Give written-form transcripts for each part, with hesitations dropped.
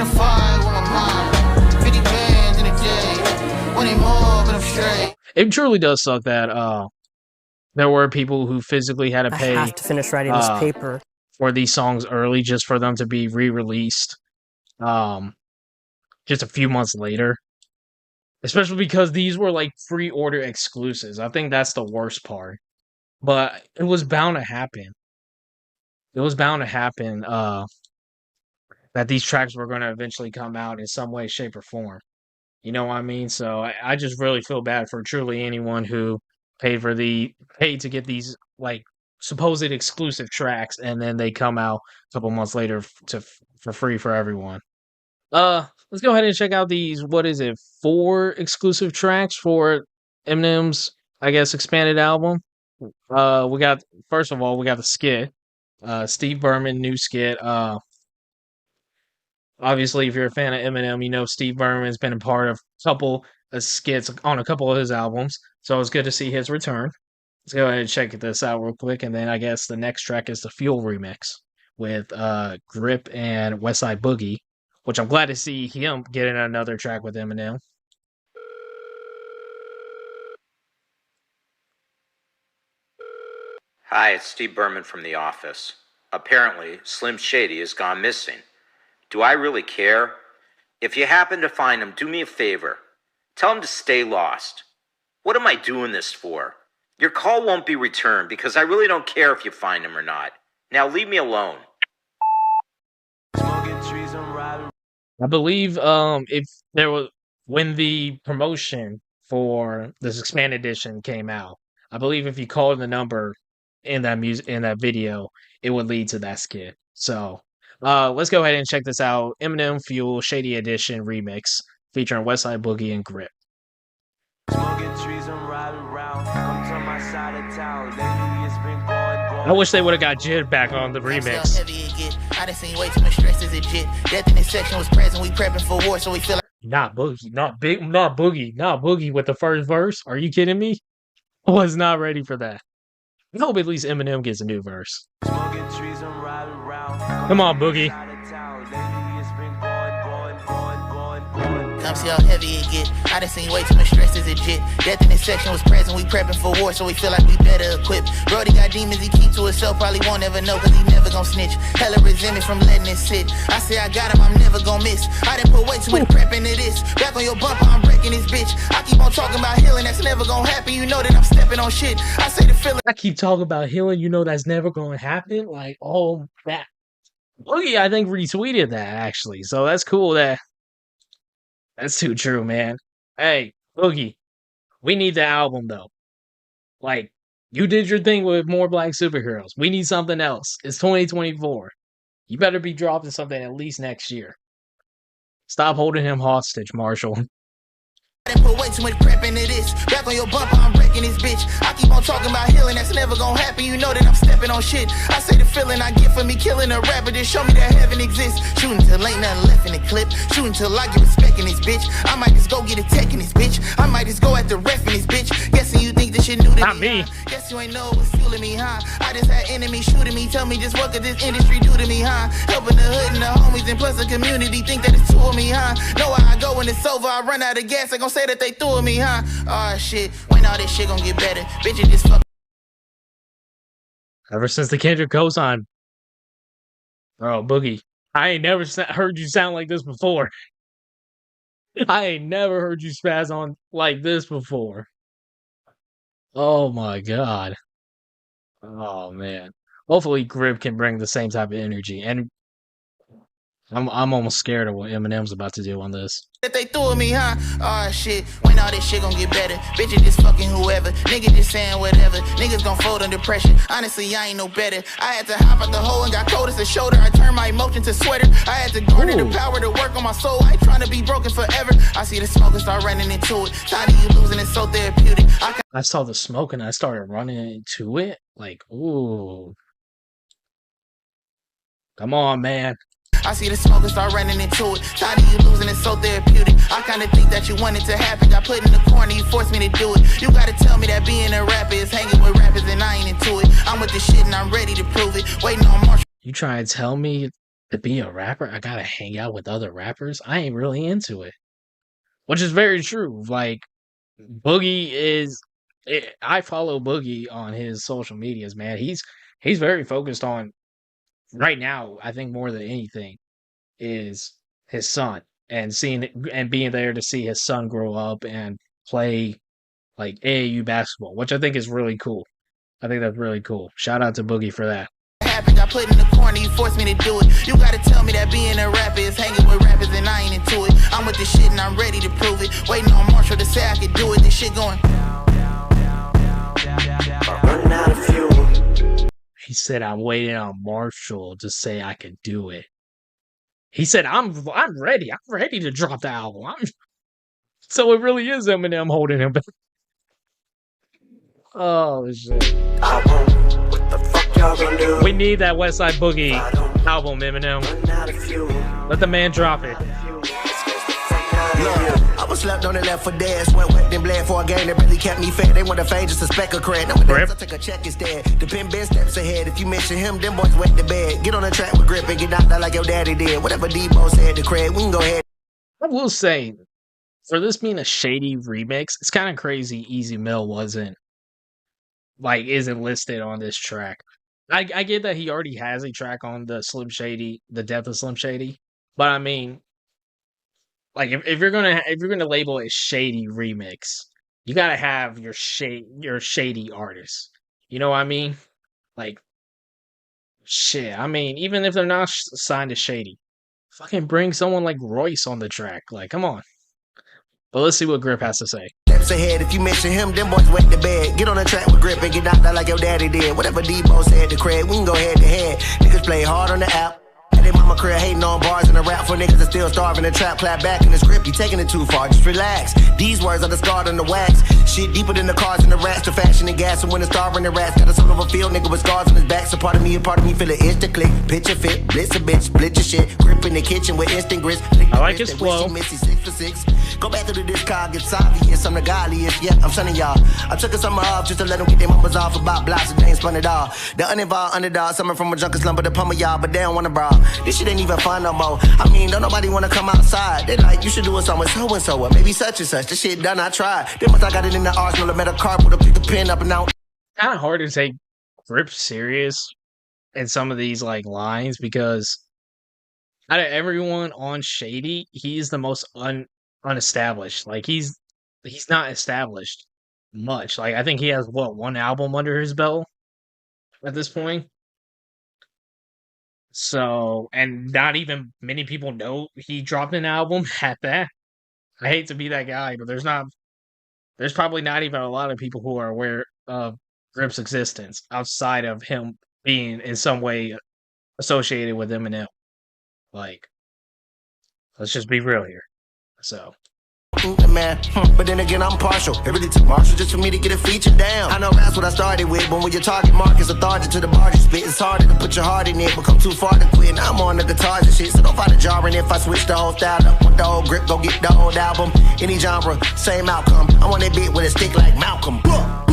a fight with my mom. 50 bands in a day. When they more, but I'm straight. It truly does suck that there were people who physically had to pay I have to finish writing this paper for these songs early just for them to be re-released just a few months later. Especially because these were like pre-order exclusives. I think that's the worst part. But it was bound to happen. It was bound to happen that these tracks were going to eventually come out in some way, shape, or form. You know what I mean? So I just really feel bad for truly anyone who paid to get these like supposed exclusive tracks, and then they come out a couple months later for free for everyone. Let's go ahead and check out these. What is it? 4 exclusive tracks for Eminem's, I guess, expanded album. We got first of all we got the skit. Steve Berman new skit. Obviously, if you're a fan of Eminem, you know Steve Berman's been a part of a couple of skits on a couple of his albums, so it's good to see his return. Let's go ahead and check this out real quick, and then I guess the next track is the Fuel remix with Grip and Westside Boogie, which I'm glad to see him getting another track with Eminem. Hi, it's Steve Berman from The Office. Apparently, Slim Shady has gone missing. Do I really care? If you happen to find him, do me a favor. Tell him to stay lost. What am I doing this for? Your call won't be returned because I really don't care if you find him or not. Now leave me alone. I believe if there was when the promotion for this expanded edition came out, I believe if you called the number in that video, it would lead to that skit. So let's go ahead and check this out. Eminem Fuel Shady Edition remix featuring Westside Boogie and Grip. I wish they would have got Jid back on the remix. I done seen way too much stress as a jit. Death in this section was present. We prepping for war, so we feel like Not Boogie, not Boogie with the first verse. Are you kidding me? I was not ready for that. I hope at least Eminem gets a new verse. Come on, Boogie. come see how heavy it get. I done seen way too much stress as a jit. Death in this section was present. We prepping for war, so we feel like we better equipped. Brody got demons he keep to himself. Probably won't ever know, cause he never gon' snitch. Hella resentment from letting it sit. I say I got him, I'm never gon' miss. I done put way too much prep into this. Back on your bumper, I'm breaking this bitch. I keep on talking about healing, that's never gon' happen. You know that I'm stepping on shit. I say the feeling. I keep talking about healing, you know that's never going to happen. Like, oh, that. Boogie, I think, retweeted that, actually. So that's cool that. That's too true, man. Hey, Boogie, we need the album, though. Like, you did your thing with more black superheroes. We need something else. It's 2024. You better be dropping something at least next year. Stop holding him hostage, Marshall. I done put way too much prep into this. Back on your bumper, I'm breaking this bitch. I keep on talking about healing, that's never gonna happen. You know that I'm stepping on shit. I say the feeling I get for me killing a rapper. Just show me that heaven exists. Shooting till ain't nothing left in the clip. Shooting till I get respect in this bitch. I might just go get a tech in this bitch. I might just go at the ref in this bitch. Guessing you think this shit new to Not me. Guess you ain't know what's fueling me, huh? I just had enemies shooting me. Tell me just what could this industry do to me, huh? Helping the hood and the homies and plus the community think that it's two of me, huh? Know how I go when it's over. I run out of gas. They gon' say that they threw at me, huh? Oh shit, when all this shit gon' get better, bitches just fuck. Ever since the Kendrick cosign, bro, Boogie, I ain't never heard you sound like this before. I ain't never heard you spaz on like this before. Oh my god. Oh man. Hopefully Grip can bring the same type of energy, and I'm almost scared of what Eminem's about to do on this. That they threw at me, huh? Oh shit, when all this shit gon' get better, bitches just fucking whoever, niggas just saying whatever, niggas gon' fold under pressure. Honestly, I ain't no better. I had to hop out the hole and got cold as a shoulder. I turned my emotion to sweater. I had to garner the power to work on my soul. I ain't trying to be broken forever. I see the smoke and start running into it. Tired of you losing, it's so therapeutic. I saw the smoke and I started running into it. Like, ooh. Come on, man. I see the smoke and start running into it. Tired of you losing, it's so therapeutic. I kinda think that you want it to happen. Got put in the corner, you forced me to do it. You gotta tell me that being a rapper is hanging with rappers and I ain't into it. I'm with the shit and I'm ready to prove it. Waiting on Marshall. You try and tell me to be a rapper, I gotta hang out with other rappers. I ain't really into it, which is very true. Like Boogie is, I follow Boogie on his social medias. Man, he's very focused on right now. I think more than anything is his son and seeing and being there to see his son grow up and play like AAU basketball, which I think is really cool. I think that's really cool. Shout out to Boogie for that. Happened, I put in the corner, you forced me to do it. You gotta tell me that being a rapper is hanging with rappers and I ain't into it. I'm with this shit and I'm ready to prove it. Waiting on Marshall to say I could do it. This shit going. Running out of fuel. He said, "I'm waiting on Marshall to say I could do it." He said, "I'm ready. I'm ready to drop the album." So it really is Eminem holding him back. Oh shit! I won't. What the fuck y'all gonna do? We need that West Side Boogie album, Eminem. Running out of fuel. Let the man drop it. I was slept on the left for dead. Sweat wet, then bled for a game that really kept me fed. They want to fade just a speck of cred. Nowadays, I take a check instead. The pin been steps ahead. If you mention him, them boys wet the bed. Get on the track with grip and get knocked out like your daddy did. Whatever Debo said, the cred, we can go ahead. I will say, for this being a Shady remix, it's kind of crazy Easy Mill isn't listed on this track. I get that he already has a track on the Slim Shady, the Death of Slim Shady, but I mean, like if you're gonna label a Shady remix, you gotta have your Shady artist. You know what I mean? Like, shit. I mean, even if they're not signed to Shady, fucking bring someone like Royce on the track. Like, come on. But let's see what Grip has to say. Steps ahead. If you mention him, them boys wet the bed. Get on the track with grip and get knocked out like your daddy did. Whatever Debo said, the cred, we can go head to head. Niggas play hard on the app. They mama career hating on bars in the rap for niggas that still starving. The trap clap back in the script. You taking it too far, just relax. These words are the scarred on the wax. Shit deeper than the cars and the rats. The fashion and gas and when the starving the rats. Got a soul of a field nigga with scars on his back. So part of me feel it itch to click. Picture fit, blitz a bitch, split your shit. Grip in the kitchen with instant grits. I like his flow. Missy 6 for 6. Go back to the discog, it's obvious. I'm the godliest, yeah, I'm sonning y'all. I took a summer off just to let them get their mamas off about blocks and they ain't spun it all. The uninvolved underdog, summer from a junker slumber to pummel y'all, but they don't wanna brawl. This shit ain't even fun no more. I mean, don't nobody wanna come outside. They like, you should do a song with so and so, or maybe such and such. This shit done, I tried. Then once I got it in the arsenal, I met a car, put the pen up and out. Kind of hard to take Grip serious in some of these like lines because out of everyone on Shady, he's the most unestablished. Like he's not established much. Like I think he has one album under his belt at this point. So, and not even many people know he dropped an album at that. I hate to be that guy, but there's probably not even a lot of people who are aware of Grip's existence outside of him being in some way associated with Eminem. Like, let's just be real here. So, Man, but then again, I'm partial. It really took Marshall just for me to get a feature down. I know that's what I started with, but when your target market's authority to the bar you spit, it's harder to put your heart in it, but come too far to quit. Now I'm on the guitars and shit, so don't find it jarring if I switch the whole style up. Want the old Grip, go get the old album. Any genre, same outcome. I want that bit with a stick like Malcolm. What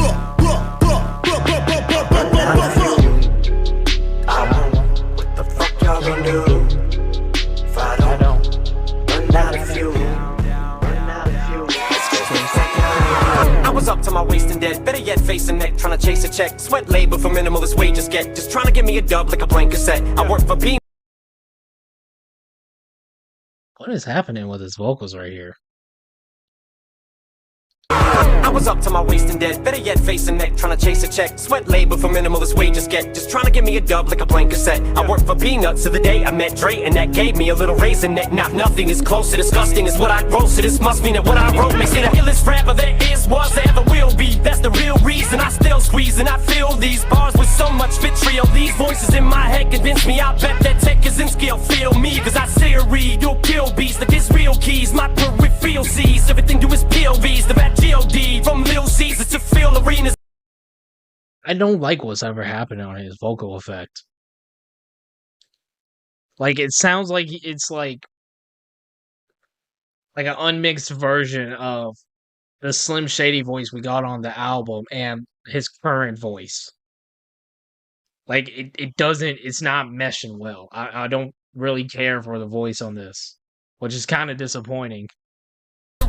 the fuck y'all gonna do? If I don't run out of fuel. I was up to my waist and dead, better yet facing neck, trying to chase a check. Sweat labor for minimalist wages get, just trying to get me a dub like a blank cassette. I work for P. what is happening with his vocals right here? I was up to my waist and dead, better yet facing neck, trying to chase a check. Sweat labor for minimalist wages get, just trying to get me a dub like a blank cassette. I worked for peanuts to the day I met Dre, and that gave me a little raise in neck. Not nothing is close to disgusting as what I wrote, so this must mean that what I wrote makes it the illest rapper there is, was, ever will be. That's the real reason I still squeeze and I fill these bars with so much vitriol. These voices in my head convince me, I bet that tech is in skill. Feel me, cause I say or read, you'll kill beats like it's real keys. My peripheral sees everything do is POVs, the bad G.O.D. From Lil Caesar to fill arenas. I don't like what's ever happened on his vocal effect. Like it sounds like it's like an unmixed version of the Slim Shady voice we got on the album and his current voice. Like it doesn't, it's not meshing well. I don't really care for the voice on this, which is kind of disappointing.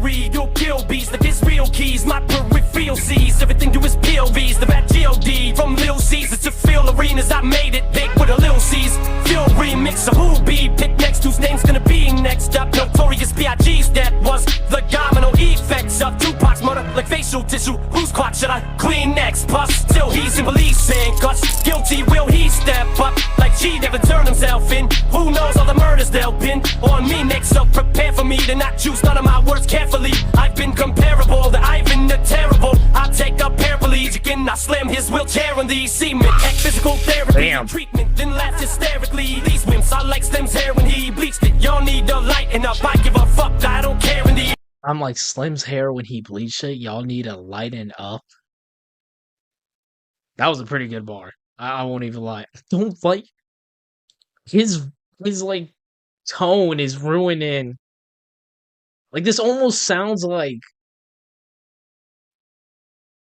You'll kill beats like it's real keys. My peripheral sees everything to his POVs. The bad GOD from Lil Caesar to Phil arenas. I made it big with a Lil C's. Phil remix of who be pick next. Whose name's gonna be next up? Notorious B.I.G.'s that was the domino effects of Tupac's murder like facial tissue. Whose clock should I clean next? Plus, still he's in police handcuffs. Guilty, will he step up? Like G never turned himself in. Who knows all the murders they'll pin on me next? So prepare for me to not choose none of my words carefully. I've been comparable to Ivan the Terrible. I'll take a paraplegic and I slam his wheelchair on the cement. Act physical therapy and treatment, then laugh hysterically. These wimps, I like Slim's hair when he bleached it. Y'all need to lighten up, I give a fuck, I don't care in the... I'm like, Slim's hair when he bleached it, y'all need to lighten up. That was a pretty good bar. I won't even lie. I don't like his like tone is ruining. Like this almost sounds like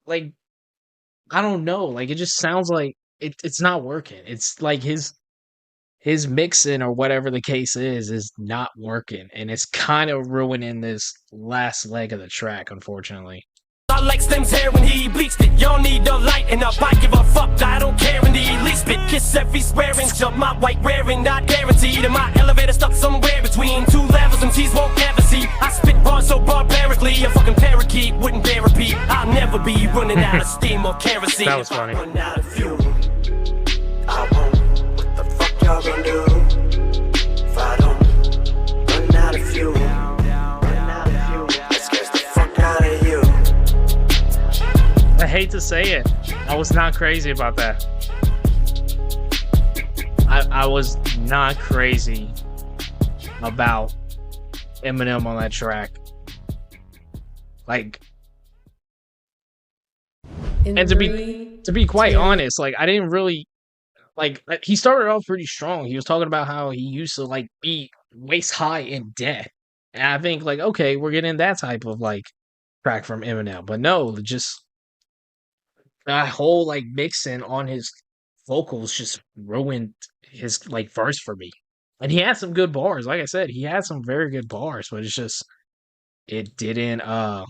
I don't know, like it just sounds like it's not working. It's like his mixing or whatever the case is not working, and it's kind of ruining this last leg of the track, unfortunately. I like Slim's hair when he bleached it. Y'all need to lighten up, I give a fuck, I don't care in the least bit. Kiss every swearing, jump my white wearing, not guaranteed. And my elevator stuck somewhere between two levels and T's won't ever see. I spit bars so barbarically, a fucking parakeet wouldn't dare repeat. I'll never be running out of steam or kerosene. That was funny. Run out of fuel, I won't. What the fuck y'all gonna do if I don't run out of fuel? That scares the fuck out of you. I hate to say it, I was not crazy about that. I was not crazy about Eminem on that track. Like, and to be quite honest, like I didn't really like. He started off pretty strong. He was talking about how he used to like be waist high in debt, and I think like, okay, we're getting that type of like track from Eminem, but no, just that whole like mixing on his vocals just ruined his like verse for me. And he had some good bars. Like I said, he had some very good bars, but it's just it didn't I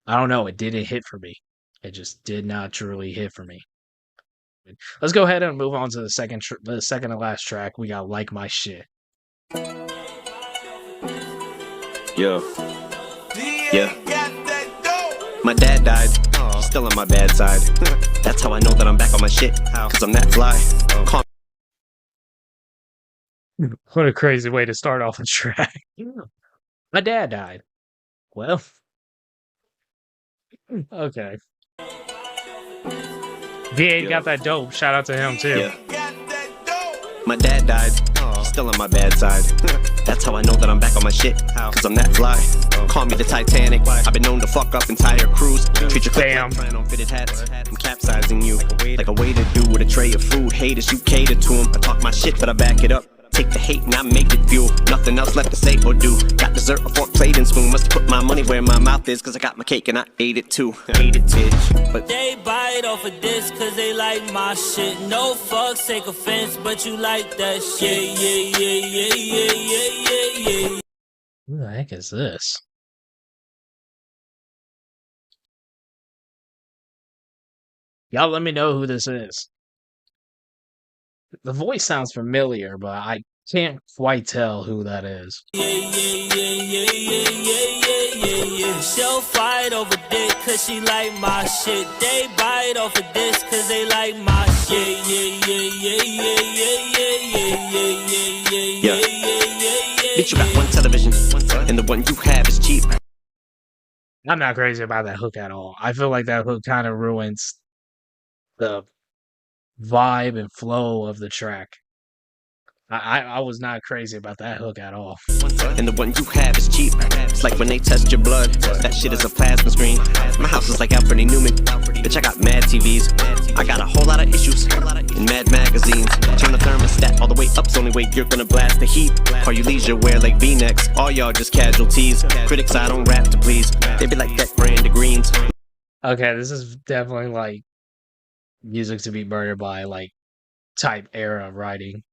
don't know, it didn't hit for me. It just did not truly hit for me. Let's go ahead and move on to the second and last track. We got Like My Shit. Yeah. My dad died. He's still on my bad side. That's how I know that I'm back on my shit. Cause I'm that fly. What a crazy way to start off a track. My dad died. Well, okay. V8 got that dope. Shout out to him too. Yeah. My dad died. He's still on my bad side. That's how I know that I'm back on my shit. Cause I'm that fly. Call me the Titanic. I've been known to fuck up entire crews. Treat your clip like trying on fitted hats. I'm capsizing you like a way to do with a tray of food. Haters, you cater to them. I talk my shit, but I back it up. Take the hate and I make it fuel. Nothing else left to say or do. Got dessert, a fork, plate, and spoon. Must put my money where my mouth is. Cause I got my cake and I ate it too. Ate it, bitch. But they bite off of this cause they like my shit. No fucks, take offense, but you like that shit. Yeah. Who the heck is this? Y'all let me know who this is. The voice sounds familiar, but I can't quite tell who that is. She'll fight over dick cause she like my shit. They bite off of this cause they like my shit. bitch, you got one television, and the one you have is cheap. I'm not crazy about that hook at all. I feel like that hook kind of ruins the vibe and flow of the track. I was not crazy about that hook at all. And the one you have is cheap. It's like when they test your blood. That shit is a plasma screen. My house is like Alfred E. Newman. Bitch, I got mad TVs. I got a whole lot of issues in mad magazines. Turn the thermostat all the way up's the only way you're gonna blast the heat. Or you leisure wear like V-necks. All y'all just casualties. Critics, I don't rap to please. They be like that brand of greens. Okay, this is definitely like music to be murdered by like type era writing.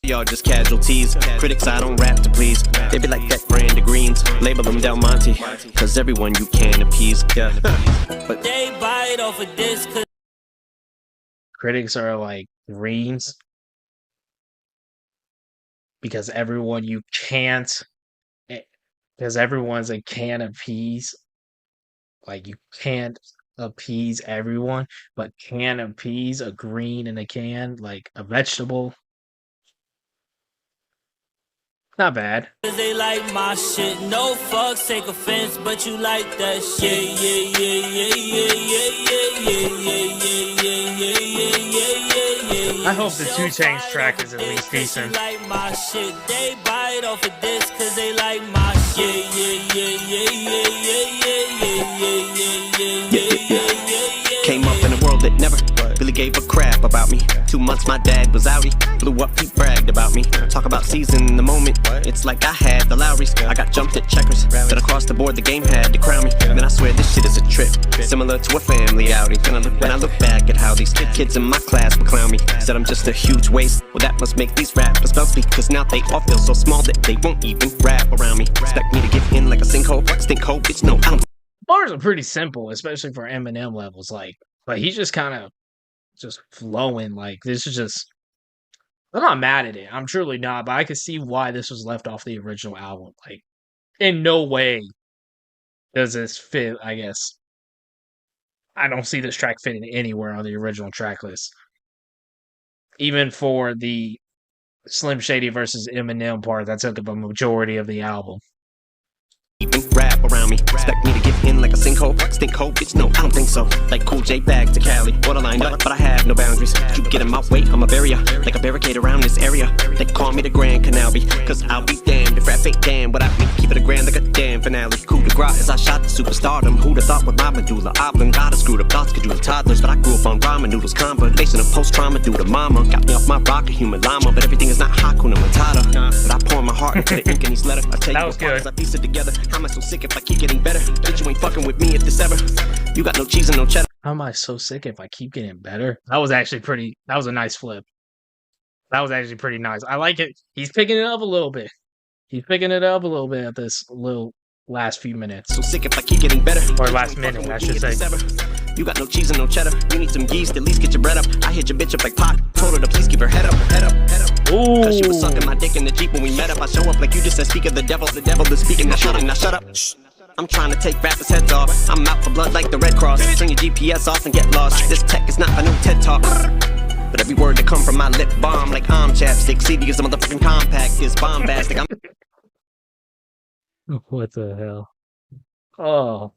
Y'all just casualties. Critics, I don't rap to please. They be like that brand of greens. Label them Del Monte. Cause everyone you can appease. Yeah. But They bite off of this cause Critics are like greens because everyone you can't, because everyone's a can appease. Like you can't appease everyone, but can appease a green in a can, like a vegetable. Not bad. they like my shit. No fucks, take offense, but you like that shit. Yeah, yeah, yeah, yeah, yeah, yeah, yeah, yeah, yeah, yeah, yeah, yeah. I hope the 2 Chainz track is at least decent. Like my shit, they bite off of this cause they like my shit. Yeah, yeah, yeah, yeah, yeah, yeah, yeah, yeah, yeah, yeah, yeah. came up in a world that never really gave a crap about me. 2 months my dad was outie. Blew up, he bragged about me. Talk about seizing the moment. It's like I had the Lowrys. I got jumped at checkers. Then across the board the game had to crown me. And then I swear this shit is a trip, similar to a family outing. When I look back at how these kids in my class would clown me, said I'm just a huge waste. Well, that must make these rappers bounce me, cause now they all feel so small that they won't even rap around me. Expect me to get in like a sinkhole, stink hole, bitch, no, I don't. Bars are pretty simple, especially for Eminem levels. Like he's just kind of just flowing. Like this is just. I'm not mad at it. I'm truly not, but I could see why this was left off the original album. Like, in no way does this fit. I guess I don't see this track fitting anywhere on the original track list. Even for the Slim Shady versus Eminem part, that took up a majority of the album. Even rap around me. Expect me to get in like a sinkhole, stink hole, bitch, no, I don't think so. Like Cool J back to Cali, borderline, but I have no boundaries. You get in my way, I'ma bury ya, like a barricade around this area. They call me the Grand Canal, cause I'll be damned if rap ain't damn without me. Keep it a grand like a damn finale. Coup de grace as I shot the superstardom. Who'da thought with my medulla oblongata screwed up thoughts could do to toddlers, but I grew up on ramen noodles, combination of post-trauma due to mama. Got me off my rock, a human llama, but everything is not Hakuna Matata. But I pour my heart into the ink in these letters. I tell you what, I piece it together. How am I so sick if I keep getting better? Bitch, you ain't fucking with me if this ever. You got no cheese and no cheddar. How am I so sick if I keep getting better? That was actually pretty. That was a nice flip. That was actually pretty nice. I like it. He's picking it up a little bit. He's picking it up a little bit at this little last few minutes. So sick if I keep getting better. Or last minute, I should say. You got no cheese and no cheddar. You need some yeast, at least get your bread up. I hit your bitch up like Pac. Told her to please keep her head up, head up, head up. Ooh. Cause she was sucking my dick in the Jeep when we met up. I show up like you just said, speak of the devil is speaking. Now shut up, now shut up. Shh. I'm trying to take rappers' heads off. I'm out for blood like the Red Cross. Turn your GPS off and get lost. This tech is not a new TED Talk. But every word that come from my lip bomb like arm chapstick. CD is a motherfucking compact. It's bombastic. I'm What the hell? Oh.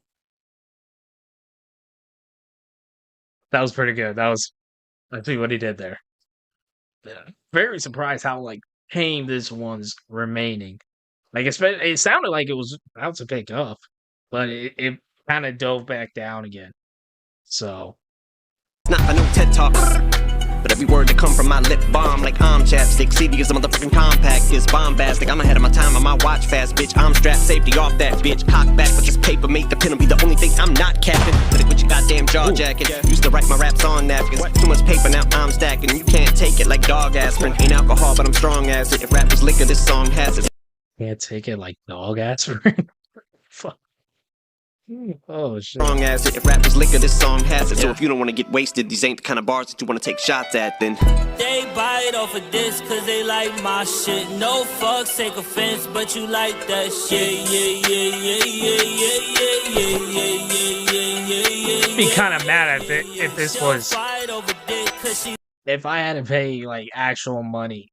That was pretty good. I see what he did there. Yeah. Very surprised how tame this one's remaining. It sounded like it was about to pick up, but it kind of dove back down again. So. Not a new TED Talk. But every word that come from my lip bomb like arm chapstick. CD is a motherfucking compact. It's bombastic. I'm ahead of my time on my watch fast, bitch. I'm strapped, safety off that bitch. Cock back with this paper, make the pen be the only thing I'm not capping. Put it with your goddamn jaw jacket. Used to write my raps on napkins. Too much paper, now I'm stacking. You can't take it like dog aspirin. Ain't alcohol, but I'm strong as it. If rap was liquor, this song has it. Can't take it like dog aspirin. Fuck. Oh shit. Strong as it. If rap was liquor, this song has it. So if you don't want to get wasted, these ain't the kind of bars that you want to take shots at, then they bite off of this cause they like my shit. No fucks, take offense, but you like that shit. Yeah, yeah, yeah, yeah, yeah, yeah, yeah, yeah, yeah, yeah. Be kind of mad at it if this was. If I had to pay actual money,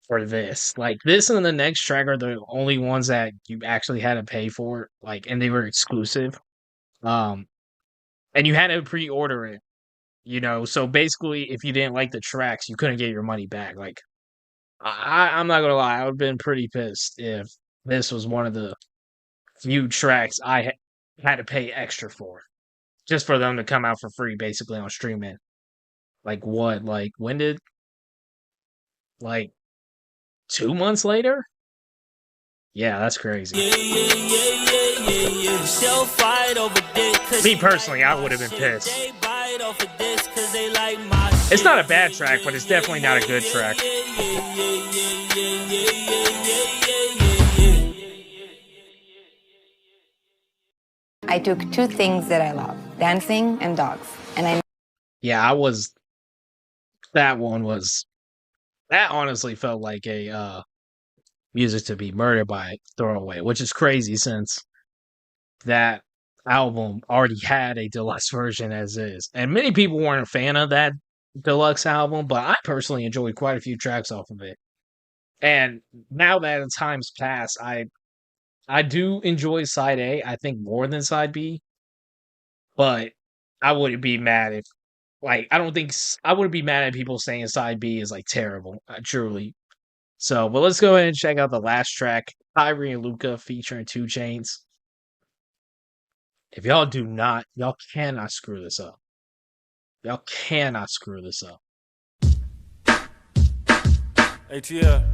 for this. This and the next track are the only ones that you actually had to pay for, and they were exclusive. And you had to pre-order it, so basically if you didn't like the tracks, you couldn't get your money back. I'm not gonna lie, I would have been pretty pissed if this was one of the few tracks I had to pay extra for, just for them to come out for free, basically on streaming. What? When did 2 months later? Yeah, that's crazy. Me personally, I would have been pissed. It's not a bad track, but it's definitely not a good track. I took two things that I love, dancing and dogs. And I Yeah, that one was, that honestly felt like a music to be murdered by throwaway, which is crazy since that album already had a deluxe version as is. And many people weren't a fan of that deluxe album, but I personally enjoyed quite a few tracks off of it. And now that the time's passed, I do enjoy side A, I think more than side B, but I wouldn't be mad if, like, I don't think I wouldn't be mad at people saying side B is like terrible, truly. So, but let's go ahead and check out the last track, Kyrie and Luca featuring 2 Chainz. If y'all y'all cannot screw this up. Y'all cannot screw this up. ATL.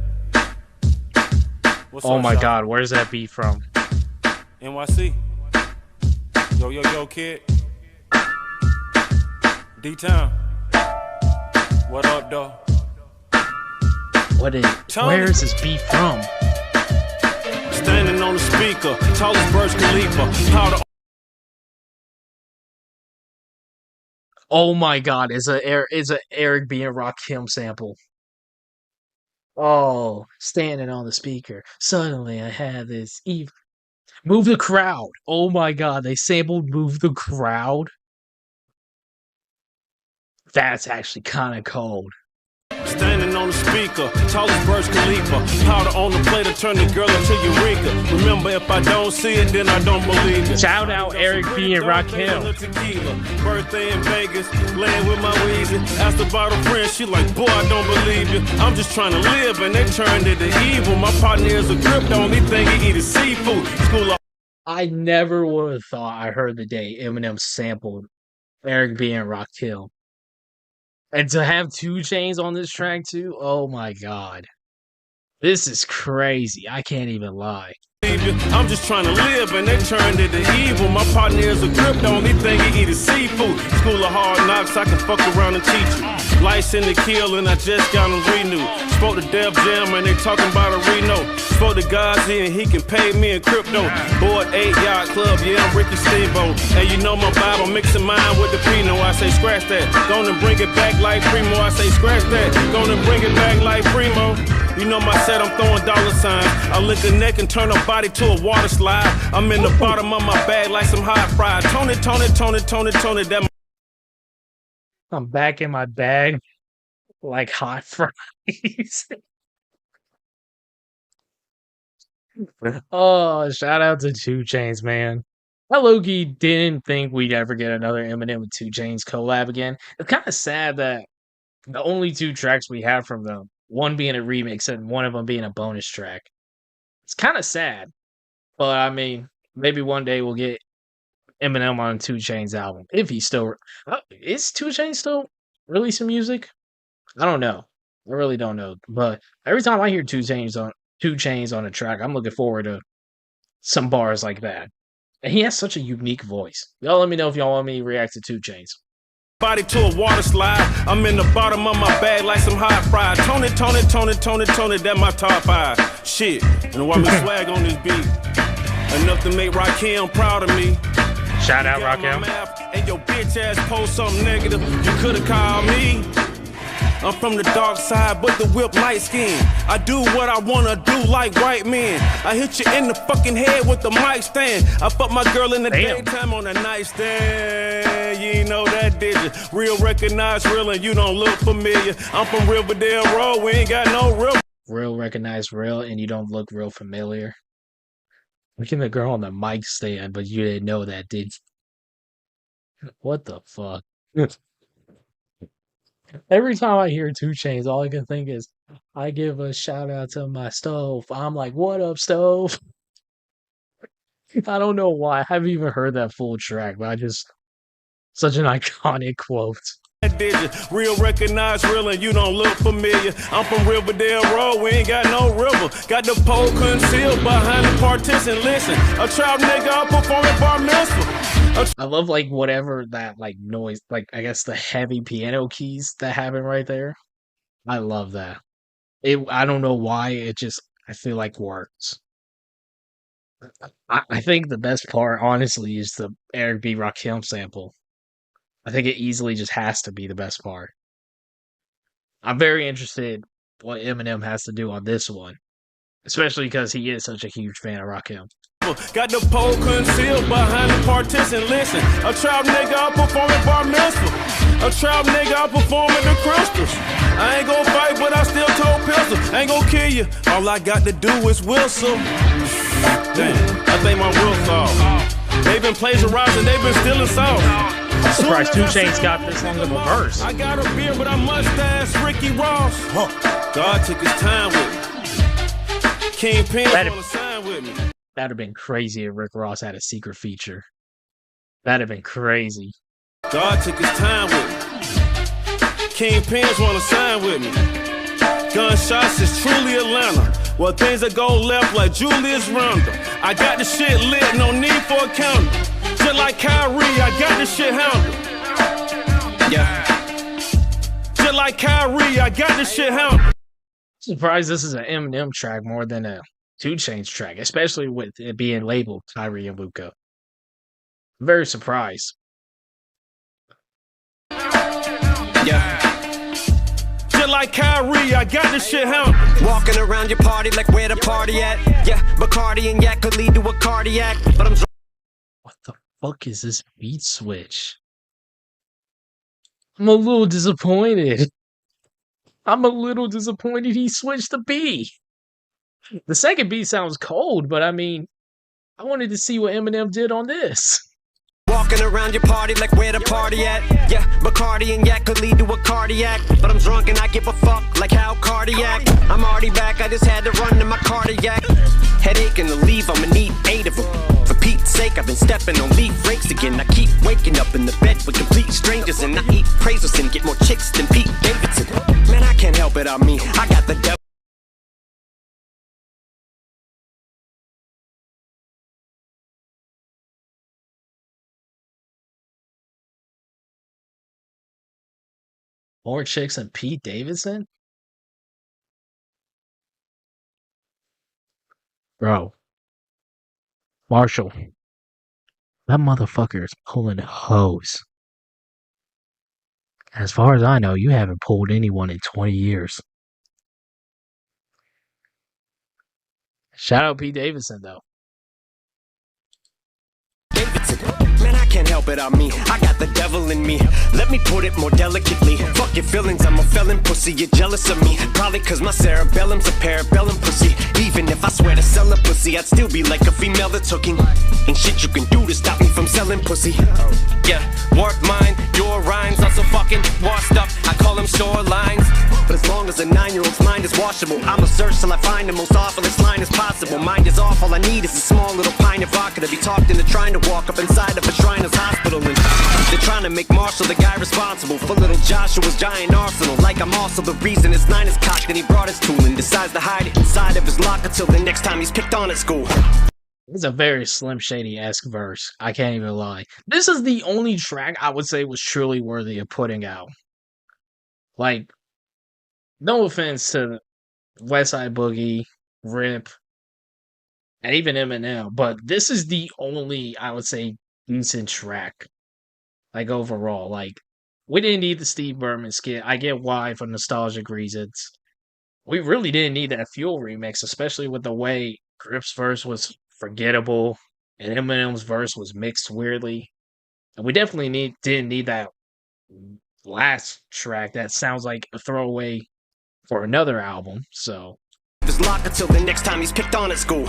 What's Oh up, my y'all? god, where's that beat from? NYC. Yo, kid. D-Town. What up, though? Where is this beat from? Standing on the speaker, tallest Burj Khalifa. Powder. Oh my god, it's a Eric B and Rakim sample. Oh, standing on the speaker. Suddenly I have this Move the Crowd. Oh my god, they sampled Move the Crowd. That's actually kind of cold. Standing on the speaker, tallest Burj Khalifa. Powder on the plate to turn the girl into Eureka. Remember, if I don't see it, then I don't believe it. Shout out Eric B and Rakim. Birthday in Vegas, laying with my Weezy. Asked about a friend, she like, boy, I don't believe you. I'm just trying to live, and they turned it to evil. My partner is a grip, the only thing he eat is seafood. I never would have thought I heard the day Eminem sampled Eric B and Rakim. And to have 2 Chainz on this track too, oh my god. This is crazy. I can't even lie. I'm just trying to live, and they turned it to evil. My partner is a grip, the only thing he eat is seafood. School of hard knocks, I can fuck around and teach you. License to kill, and I just got them renewed. Spoke to Def Jam, and they talking about a Reno. Spoke to Gazi, and he can pay me in crypto. Board 8 Yacht Club, yeah, I'm Ricky Steamboat. And you know my Bible, mixing mine with the Pinot. I say scratch that, gonna bring it back like Primo. I say scratch that, gonna bring it back like Primo. You know my set, I'm throwing dollar signs. I lick a neck and turn a body to a water slide. I'm in the bottom of my bag like some hot fries. Tony, that. I'm back in my bag like hot fries. Oh, shout out to 2 Chainz, man. I low-key didn't think we'd ever get another Eminem with 2 Chainz collab again. It's kind of sad that the only 2 tracks we have from them, one being a remix and one of them being a bonus track. It's kind of sad, but I mean, maybe one day we'll get Eminem on 2 Chainz album. If he's still, is 2 Chainz still releasing music? I don't know. I really don't know. But every time I hear 2 Chainz on a track, I'm looking forward to some bars like that. And he has such a unique voice. Y'all let me know if y'all want me to react to 2 Chainz. Body to a water slide. I'm in the bottom of my bag like some hot fries. Tony, that my top 5. Shit, and why me swag on this beat. Enough to make Rakim proud of me. Shout out Rakim. And your bitch ass post something negative. You could've called me. I'm from the dark side, but the whip light skin. I do what I wanna do like white men. I hit you in the fucking head with the mic stand. I fuck my girl in the daytime on the nightstand. You ain't know that, did you? Real recognize real, and you don't look familiar. I'm from Riverdale Road, we ain't got no real. Real recognize real, and you don't look real familiar. Look at the girl on the mic stand, but you didn't know that, did you? What the fuck? Every time I hear 2 Chainz, all I can think is, I give a shout out to my stove. I'm like, what up, stove? I don't know why. I haven't even heard that full track, but such an iconic quote. Did you? Real recognize real, and you don't look familiar. I'm from Riverdale Road, we ain't got no river. Got the pole concealed behind the partition. Listen, a trap nigga up performing bar mitzvah. I love like whatever that like noise, like I guess the heavy piano keys that happen right there. I love that. I don't know why, I feel like works. I think the best part, honestly, is the Eric B. Rakim sample. I think it easily just has to be the best part. I'm very interested what Eminem has to do on this one, especially because he is such a huge fan of Rakim. Got the pole concealed behind the partition. Listen, a trap nigga out performing bar mitzvah. A trap nigga out performing the crystals. I ain't gon' fight, but I still told pistol. Ain't gon' kill you. All I got to do is whistle. Damn, I think my will's off. They been plagiarizing, they been stealing sauce. I'm surprised 2 Chainz got this long of a verse. I got a beer, but I must ask Ricky Ross. God took his time with me. Kingpin wanna sign with me. That'd have been crazy if Rick Ross had a secret feature. That'd have been crazy. God took his time with me. Kingpins wanna sign with me. Gunshots is truly Atlanta. Well, things that go left like Julius Randle. I got the shit lit, no need for a counter. Just like Kyrie, I got the shit handled. Yeah. Just like Kyrie, I got the shit handled. Surprised this is an Eminem track more than a 2 Chainz track, especially with it being labeled Kyrie and Luka. I'm very surprised. Yeah. Just like Kyrie, I got this shit handled. Walking around your party like where the party at. Yeah, Bacardi and Yak could lead to a cardiac, but I'm What the fuck is this beat switch? I'm a little disappointed. He switched the beat. The second beat sounds cold, but I mean, I wanted to see what Eminem did on this. walking around your party like where the party at. Yeah, Bacardi and Yak could lead to a cardiac, but I'm drunk and I give a fuck like how cardiac. I'm already back, I just had to run to my cardiac. Headache and to leave, I'ma need 8 of them. For Pete's sake, I've been stepping on leaf rakes again. I keep waking up in the bed with complete strangers, and I eat praisers and get more chicks than Pete Davidson. Man, I can't help it, I mean, I got the devil. More chicks than Pete Davidson? Bro. Marshall. That motherfucker is pulling hose. As far as I know, you haven't pulled anyone in 20 years. Shout out Pete Davidson, though. Man, I can't help it, I mean, I got the devil in me. Let me put it more delicately. Fuck your feelings, I'm a felon pussy. You're jealous of me, probably cause my cerebellum's a parabellum pussy. Even if I swear to sell a pussy, I'd still be like a female that's hooking. Ain't shit you can do to stop me from selling pussy. Yeah, work mine, your rhymes are so fucking washed up. I call them shorelines. But as long as a 9-year-old's mind is washable, I'ma search till I find the most awfulest line as possible. Mind is off, all I need is a small little pint of vodka to be talked into trying to walk up inside of a Shriners hospital. And they're trying to make Marshall the guy responsible for little Joshua's giant arsenal. Like I'm also the reason his 9 is cocked and he brought his tool and decides to hide it inside of his locker till the next time he's picked on at school. It's a very Slim Shady-esque verse. I can't even lie. This is the only track I would say was truly worthy of putting out. Like, no offense to West Side Boogie, Rip, and even Eminem, but this is the only, I would say, decent track. Like, overall. Like, we didn't need the Steve Berman skit. I get why, for nostalgic reasons. We really didn't need that Fuel remix, especially with the way Grip's verse was forgettable and Eminem's verse was mixed weirdly. And we definitely didn't need that last track that sounds like a throwaway for another album. So His locker till the next time he's picked on at school.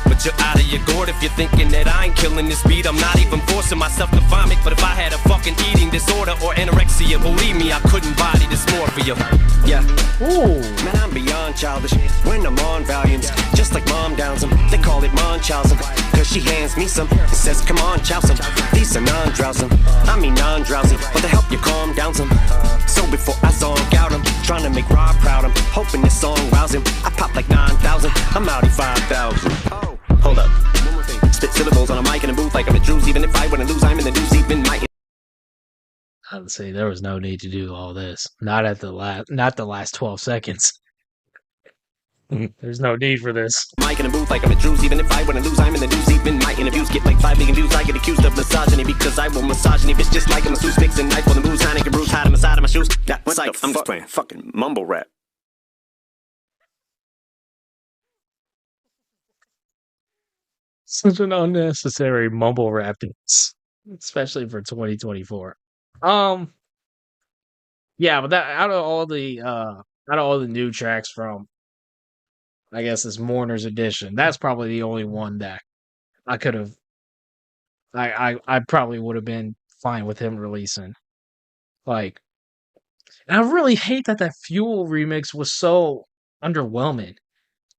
But you're out of your gourd if you're thinking that I ain't killing this beat. I'm not even forcing myself to vomit. But if I had a fucking eating disorder or anorexia, believe me, I couldn't body this more for you. Yeah. ooh, Man, I'm beyond childish when I'm on Valiums. Just like mom downs them, they call it Munchausen. Cause she hands me some and says, come on, chow some. These are non-drowsome, I mean non-drowsy, but to help you calm down some. So before I zonk out, I'm trying to make Rob proud. I'm hoping this song rouse him. I pop like 9,000, I'm outie 5,000. Oh, hold up, one more thing. Spit syllables on a mic in a booth like I'm a Drews. Even if I win and lose, I'm in the news. Even my I would say there was no need to do all this. Not the last 12 seconds. There's no need for this. Mike in the booth like I'm a Drews. Even if I wanna lose, I'm in the news. Even my interviews get like 5 million views. I get accused of misogyny because I will misogyny. Bitch just like a masseuse, mixing knife on the booze. Heineken brews, hide on the side of my shoes. That's like, I'm just playing fucking mumble rap. Such an unnecessary mumble rap, especially for 2024. Yeah, but that out of all the new tracks from, I guess, this Mourner's edition, that's probably the only one that I could have. I probably would have been fine with him releasing. Like, and I really hate that Fuel remix was so underwhelming.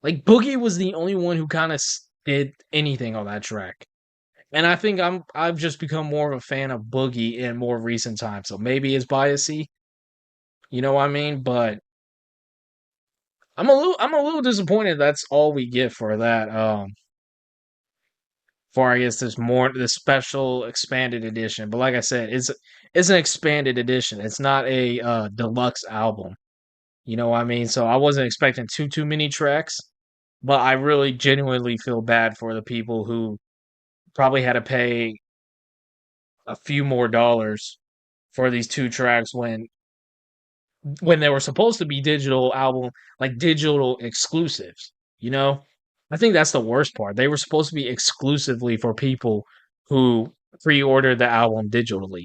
Like, Boogie was the only one who kind of did anything on that track. And I think I've just become more of a fan of Boogie in more recent times. So maybe it's biasy. You know what I mean? But I'm a little disappointed that's all we get for that. For I guess this special expanded edition. But like I said, it's an expanded edition. It's not a deluxe album. You know what I mean? So I wasn't expecting too many tracks, but I really genuinely feel bad for the people who probably had to pay a few more dollars for these 2 tracks when they were supposed to be digital exclusives, you know? I think that's the worst part. They were supposed to be exclusively for people who pre-ordered the album digitally.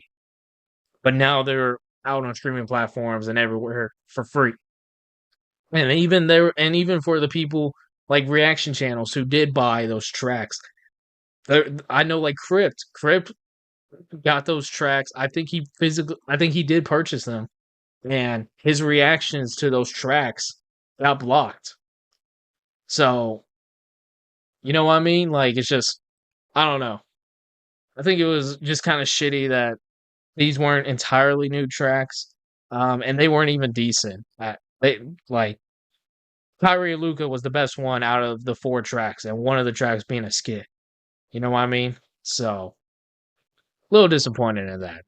But now they're out on streaming platforms and everywhere for free. And even for the people like reaction channels who did buy those tracks. I know like Crypt got those tracks. I think he did purchase them. And his reactions to those tracks got blocked. So, you know what I mean? Like, it's just, I don't know. I think it was just kind of shitty that these weren't entirely new tracks, and they weren't even decent. Like, Kyrie and Luca was the best one out of the 4 tracks, and one of the tracks being a skit. You know what I mean? So, a little disappointed in that,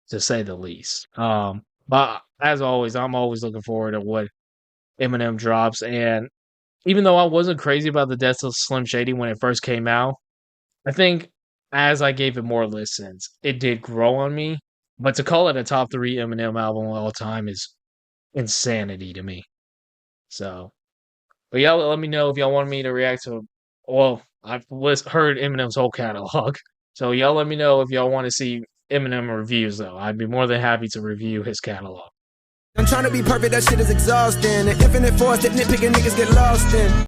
to say the least. But as always, I'm always looking forward to what Eminem drops. And even though I wasn't crazy about the death of Slim Shady when it first came out, I think as I gave it more listens, it did grow on me. But to call it a top 3 Eminem album of all time is insanity to me. So, but y'all let me know if y'all want me to react to. Well, I've heard Eminem's whole catalog, so y'all let me know if y'all want to see Eminem reviews. Though I'd be more than happy to review his catalog. I'm trying to be perfect, that shit is exhausting. An infinite force that nitpicking niggas get lost in.